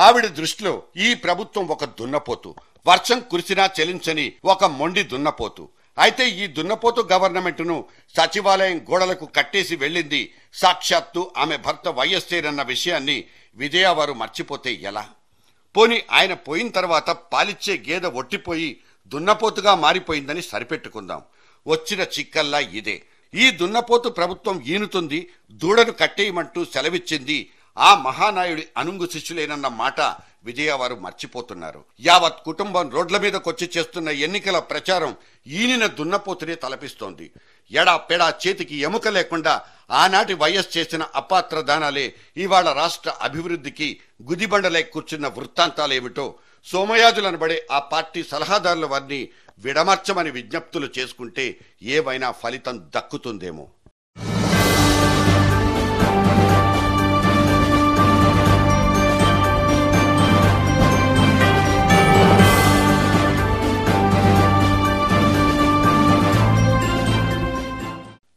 ఆవిడ దృష్టిలో ఈ ప్రభుత్వం ఒక దున్నపోతు, వర్షం కురిసినా చెలించని ఒక మొండి దున్నపోతు. అయితే ఈ దున్నపోతు గవర్నమెంట్ను సచివాలయం గోడలకు కట్టేసి వెళ్ళింది సాక్షాత్తు ఆమె భర్త వైఎస్ఆర్ విషయాన్ని విజయవారు మర్చిపోతే ఎలా? పోని ఆయన పోయిన తర్వాత పాలిచ్చే గేదె ఒట్టిపోయి దున్నపోతుగా మారిపోయిందని సరిపెట్టుకుందాం. వచ్చిన చిక్కల్లా ఇదే. ఈ దున్నపోతు ప్రభుత్వం ఈనుతుంది, దూడను కట్టేయమంటూ సెలవిచ్చింది ఆ మహానాయుడి అనుంగు శిష్యులేనన్న మాట విజయవారు మర్చిపోతున్నారు. యావత్ కుటుంబం రోడ్ల మీదకొచ్చి చేస్తున్న ఎన్నికల ప్రచారం ఈనిన దున్నపోతునే తలపిస్తోంది. ఎడా పెడా చేతికి ఎముక లేకుండా ఆనాటి వైఎస్ చేసిన అపాత్ర దానాలే ఇవాళ రాష్ట్ర అభివృద్ధికి గుదిబండలై కూర్చున్న వృత్తాంతాలేమిటో సోమయాజులనబడే ఆ పార్టీ సలహాదారుల వారిని విడమర్చమని విజ్ఞప్తులు చేసుకుంటే ఏవైనా ఫలితం దక్కుతుందేమో.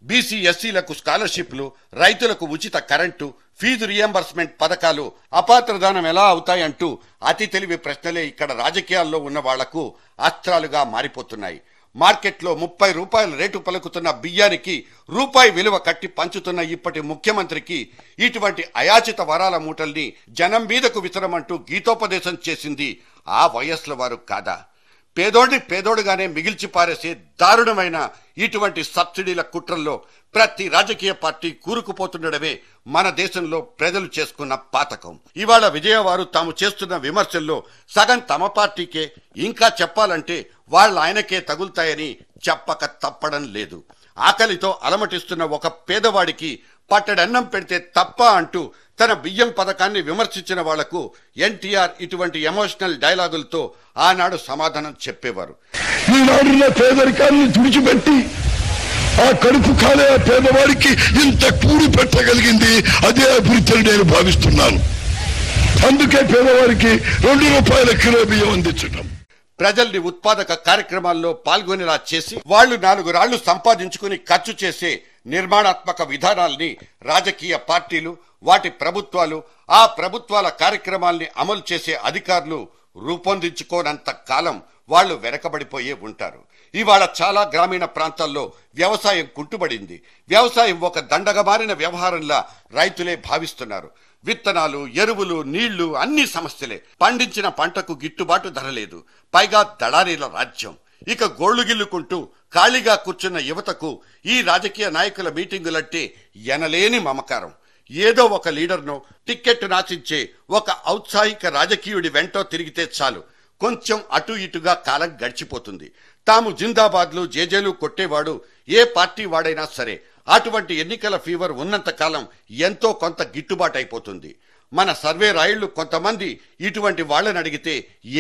బీసీ ఎస్సీలకు స్కాలర్షిప్లు, రైతులకు ఉచిత కరెంటు, ఫీజు రియంబర్స్మెంట్ పథకాలు అపాత్రదానం ఎలా అవుతాయంటూ అతి తెలివి ప్రశ్నలే ఇక్కడ రాజకీయాల్లో ఉన్న వాళ్లకు అస్త్రాలుగా మారిపోతున్నాయి. మార్కెట్లో 30 రూపాయల రేటు పలుకుతున్న బియ్యానికి రూపాయి విలువ కట్టి పంచుతున్న ఇప్పటి ముఖ్యమంత్రికి ఇటువంటి అయాచిత వరాల మూటల్ని జనం మీదకు విసరమంటూ గీతోపదేశం చేసింది ఆ వయస్సుల వారు కాదా? పేదోడిని పేదోడుగానే మిగిల్చి పారేసే దారుణమైన ఇటువంటి సబ్సిడీల కుట్రల్లో ప్రతి రాజకీయ పార్టీ కూరుకుపోతుండడమే మన దేశంలో ప్రజలు చేసుకున్న పాతకం. ఇవాళ విజయవారు తాము చేస్తున్న విమర్శల్లో సగం తమ పార్టీకే, ఇంకా చెప్పాలంటే వాళ్ళ ఆయనకే తగులుతాయని చెప్పక తప్పడం లేదు. ఆకలితో అలమటిస్తున్న ఒక పేదవాడికి పట్టడన్నం పెడితే తప్ప అంటూ తన బియ్యం పథకాన్ని విమర్శించిన వాళ్లకు ఎన్టీఆర్ ఇటువంటి ఎమోషనల్ డైలాగులతో ఆనాడు సమాధానం చెప్పేవారు. ఈనాడున్న పేదరికాన్ని తుడిచిపెట్టి ఆ కడుపు కాలే పేదవాడికి ఇంత కూడి పెట్టగలిగింది అదే అభివృద్ధి నేను భావిస్తున్నాను. అందుకే పేదవారికి 2 రూపాయల కిలో బియ్యం అందించడం, ప్రజల్ని ఉత్పాదక కార్యక్రమాల్లో పాల్గొనేలా చేసి వాళ్లు 4 రాళ్లు సంపాదించుకుని ఖర్చు చేసే నిర్మాణాత్మక విధానాల్ని రాజకీయ పార్టీలు, వాటి ప్రభుత్వాలు, ఆ ప్రభుత్వాల కార్యక్రమాల్ని అమలు చేసే అధికారులు రూపొందించుకోనంత కాలం వాళ్లు వెనకబడిపోయే ఉంటారు. ఇవాళ చాలా గ్రామీణ ప్రాంతాల్లో వ్యవసాయం కుంటుబడింది. వ్యవసాయం ఒక దండగమారిన వ్యవహారంలా రైతులే భావిస్తున్నారు. విత్తనాలు, ఎరువులు, నీళ్లు అన్ని సమస్యలే. పండించిన పంటకు గిట్టుబాటు ధర లేదు. పైగా దళారీల రాజ్యం. ఇక గోళ్లు గిల్లుకుంటూ ఖాళీగా కూర్చున్న యువతకు ఈ రాజకీయ నాయకుల మీటింగులంటే ఎనలేని మమకారం. ఏదో ఒక లీడర్ను, టిక్కెట్ నాశించే ఒక ఔత్సాహిక రాజకీయుడి వెంటో తిరిగితే చాలు, కొంచెం అటు ఇటుగా కాలం గడిచిపోతుంది. తాము జిందాబాద్లు, జేజేలు కొట్టేవాడు ఏ పార్టీ వాడైనా సరే అటువంటి ఎన్నికల ఫీవర్ ఉన్నంత కాలం ఎంతో కొంత గిట్టుబాటు అయిపోతుంది. మన సర్వే రాయిళ్లు కొంతమంది ఇటువంటి వాళ్ళని అడిగితే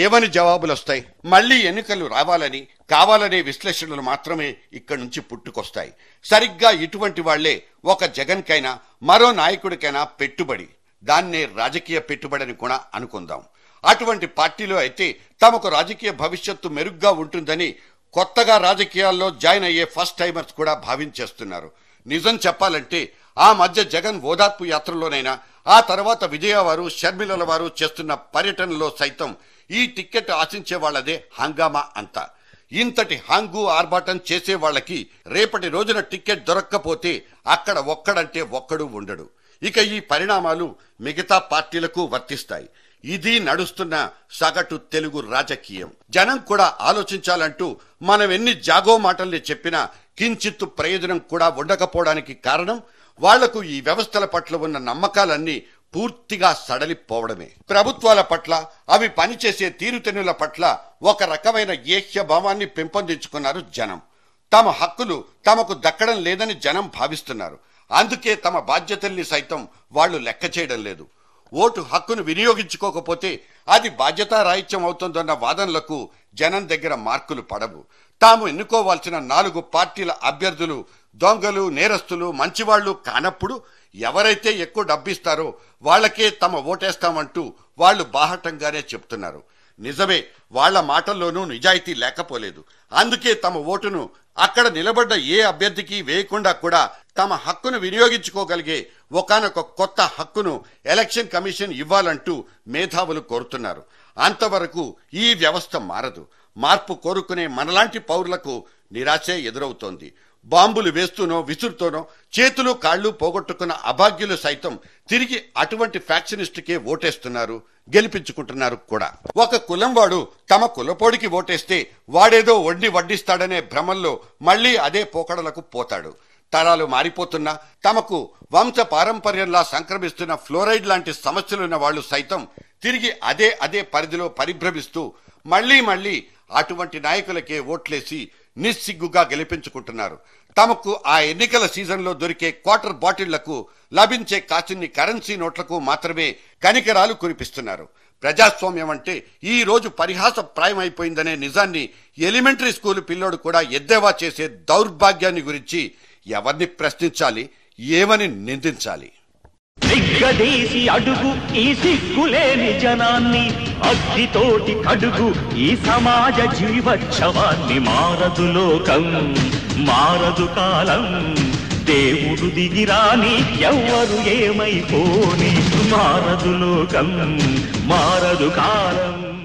ఏమని జవాబులు వస్తాయి? మళ్లీ ఎన్నికలు రావాలని, కావాలనే విశ్లేషణలు మాత్రమే ఇక్కడి నుంచి పుట్టుకొస్తాయి. సరిగ్గా ఇటువంటి వాళ్లే ఒక జగన్కైనా మరో నాయకుడికైనా పెట్టుబడి. దాన్నే రాజకీయ పెట్టుబడిని కూడా అనుకుందాం. అటువంటి పార్టీలో అయితే తమకు రాజకీయ భవిష్యత్తు మెరుగ్గా ఉంటుందని కొత్తగా రాజకీయాల్లో జాయిన్ అయ్యే ఫస్ట్ టైమర్స్ కూడా భావించేస్తున్నారు. నిజం చెప్పాలంటే ఆ మధ్య జగన్ ఓదార్పు యాత్రలోనైనా, ఆ తర్వాత విజయవారు, షర్మిలల వారు చేస్తున్న పర్యటనలో సైతం ఈ టిక్కెట్ ఆశించే వాళ్లదే హంగామా అంతా. ఇంతటి హంగు ఆర్భాటం చేసే వాళ్ళకి రేపటి రోజున టిక్కెట్ దొరక్కపోతే అక్కడ ఒక్కడంటే ఒక్కడు ఉండడు. ఇక ఈ పరిణామాలు మిగతా పార్టీలకు వర్తిస్తాయి. ఇది నడుస్తున్న సగటు తెలుగు రాజకీయం. జనం కూడా ఆలోచించాలంటూ మనం ఎన్ని జాగో మాటల్ని చెప్పినా కించిత్తు ప్రయోజనం కూడా ఉండకపోవడానికి కారణం వాళ్లకు ఈ వ్యవస్థల పట్ల ఉన్న నమ్మకాలన్నీ పూర్తిగా సడలిపోవడమే. ప్రభుత్వాల పట్ల, అవి పనిచేసే తీరుతెన్నుల పట్ల ఒక రకమైన ఏహ్య భావాన్ని పెంపొందించుకున్నారు జనం. తమ హక్కులు తమకు దక్కడం లేదని జనం భావిస్తున్నారు. అందుకే తమ బాధ్యతల్ని సైతం వాళ్లు లెక్క చేయడం లేదు. ఓటు హక్కును వినియోగించుకోకపోతే అది బాధ్యతారాహిత్యం అవుతుందన్న వాదనలకు జనం దగ్గర మార్కులు పడవు. తాము ఎన్నుకోవాల్సిన 4 పార్టీల అభ్యర్థులు దొంగలు, నేరస్తులు, మంచివాళ్లు కానప్పుడు ఎవరైతే ఎక్కువ డబ్బిస్తారో వాళ్లకే తమ ఓటేస్తామంటూ వాళ్లు బాహటంగానే చెప్తున్నారు. నిజమే, వాళ్ల మాటల్లోనూ నిజాయితీ లేకపోలేదు. అందుకే తమ ఓటును అక్కడ నిలబడ్డ ఏ అభ్యర్థికి వేయకుండా కూడా తమ హక్కును వినియోగించుకోగలిగే ఒకానొక కొత్త హక్కును ఎలక్షన్ కమిషన్ ఇవ్వాలంటూ మేధావులు కోరుతున్నారు. అంతవరకు ఈ వ్యవస్థ మారదు. మార్పు కోరుకునే మనలాంటి పౌరులకు నిరాశే ఎదురవుతోంది. బాంబులు వేస్తూనో విసురుతోనో చేతులు కాళ్ళు పోగొట్టుకున్న అభాగ్యులు సైతం తిరిగి అటువంటి ఫ్యాక్షనిస్టుకే ఓటేస్తున్నారు, గెలిపించుకుంటున్నారు కూడా. ఒక కులం వాడు తమ కులపోడికి ఓటేస్తే వాడేదో వండి వడ్డిస్తాడనే భ్రమంలో మళ్లీ అదే పోకడలకు పోతాడు. తరాలు మారిపోతున్నా తమకు వంశ పారంపర్యంలా సంక్రమిస్తున్న ఫ్లోరైడ్ లాంటి సమస్యలున్న వాళ్ళు సైతం తిరిగి అదే పరిధిలో పరిభ్రమిస్తూ మళ్లీ అటువంటి నాయకులకే ఓట్లేసి నిస్సిగ్గుగా గెలిపించుకుంటున్నారు. తమకు ఆ ఎన్నికల సీజన్లో దొరికే క్వార్టర్ బాటిళ్లకు, లభించే కాసిన్ని కరెన్సీ నోట్లకు మాత్రమే కనికరాలు కురిపిస్తున్నారు. ప్రజాస్వామ్యం అంటే ఈ రోజు పరిహాసప్రాయమైపోయిందనే నిజాన్ని ఎలిమెంటరీ స్కూల్ పిల్లోడు కూడా ఎద్దేవా చేసే దౌర్భాగ్యాన్ని గురించి ఎవరిని ప్రశ్నించాలి, ఏమని నిందించాలి? దిగ్గదీసి అడుగు ఈ సిగ్గులేని జనాన్ని, అగ్నితోటి కడుగు ఈ సమాజ జీవోత్సవాన్ని. మారదు లోకం, మారదు కాలం, దేవుడు దిగిరాని ఎవ్వరు ఏమైపోని. మారదు లోకం, మారదు కాలం.